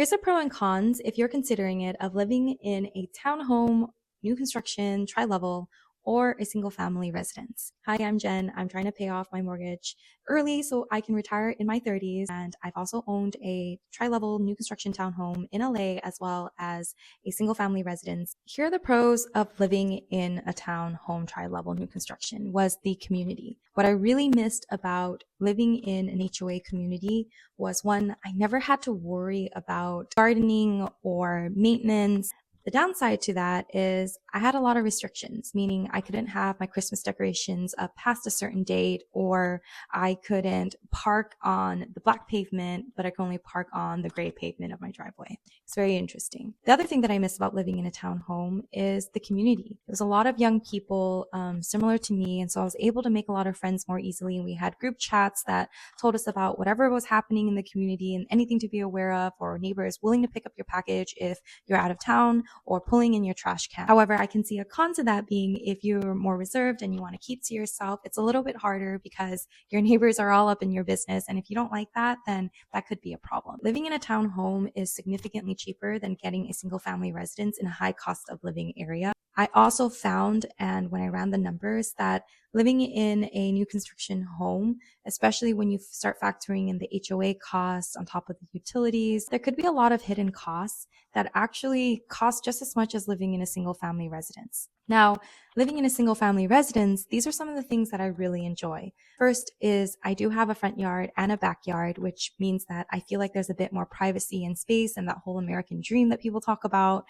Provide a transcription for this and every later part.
Here's the pro and cons if you're considering it of living in a townhome, new construction, tri-level, or a single family residence. Hi, I'm Jen. I'm trying to pay off my mortgage early so I can retire in my 30s. And I've also owned a tri-level new construction townhome in LA as well as a single family residence. Here are the pros of living in a townhome tri-level new construction was the community. What I really missed about living in an HOA community was one, I never had to worry about gardening or maintenance. The downside to that is I had a lot of restrictions, meaning I couldn't have my Christmas decorations up past a certain date, or I couldn't park on the black pavement, but I could only park on the gray pavement of my driveway. It's very interesting. The other thing that I miss about living in a townhome is the community. There was a lot of young people similar to me, and so I was able to make a lot of friends more easily. And we had group chats that told us about whatever was happening in the community and anything to be aware of, or neighbors willing to pick up your package if you're out of town or pulling in your trash can. However, I can see a con to that being if you're more reserved and you want to keep to yourself, it's a little bit harder because your neighbors are all up in your business. And if you don't like that, then that could be a problem. Living in a townhome is significantly cheaper than getting a single family residence in a high cost of living area. I also found, and when I ran the numbers, that living in a new construction home, especially when you start factoring in the HOA costs on top of the utilities, there could be a lot of hidden costs that actually cost just as much as living in a single family residence. Now, living in a single family residence, these are some of the things that I really enjoy. First is I do have a front yard and a backyard, which means that I feel like there's a bit more privacy and space and that whole American dream that people talk about.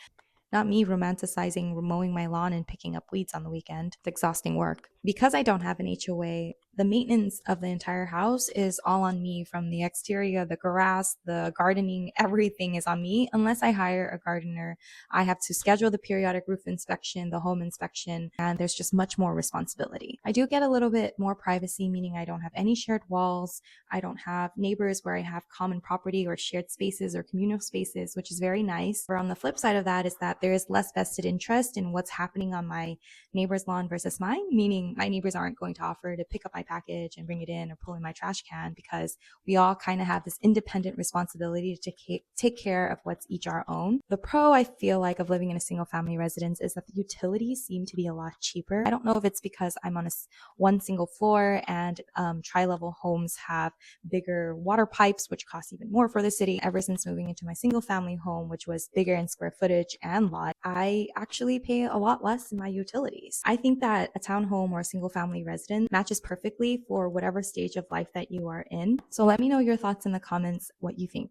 Not me romanticizing mowing my lawn and picking up weeds on the weekend. It's exhausting work. Because I don't have an HOA, the maintenance of the entire house is all on me, from the exterior, the grass, the gardening, everything is on me. Unless I hire a gardener, I have to schedule the periodic roof inspection, the home inspection, and there's just much more responsibility. I do get a little bit more privacy, meaning I don't have any shared walls. I don't have neighbors where I have common property or shared spaces or communal spaces, which is very nice. But on the flip side of that is that there is less vested interest in what's happening on my neighbor's lawn versus mine, meaning my neighbors aren't going to offer to pick up my package and bring it in or pull in my trash can because we all kind of have this independent responsibility to take care of what's each our own. The pro I feel like of living in a single family residence is that the utilities seem to be a lot cheaper. I don't know if it's because I'm on one single floor and tri-level homes have bigger water pipes, which cost even more for the city. Ever since moving into my single family home, which was bigger in square footage and lot, I actually pay a lot less in my utilities. I think that a townhome or a single family residence matches perfectly for whatever stage of life that you are in. So let me know your thoughts in the comments, what you think.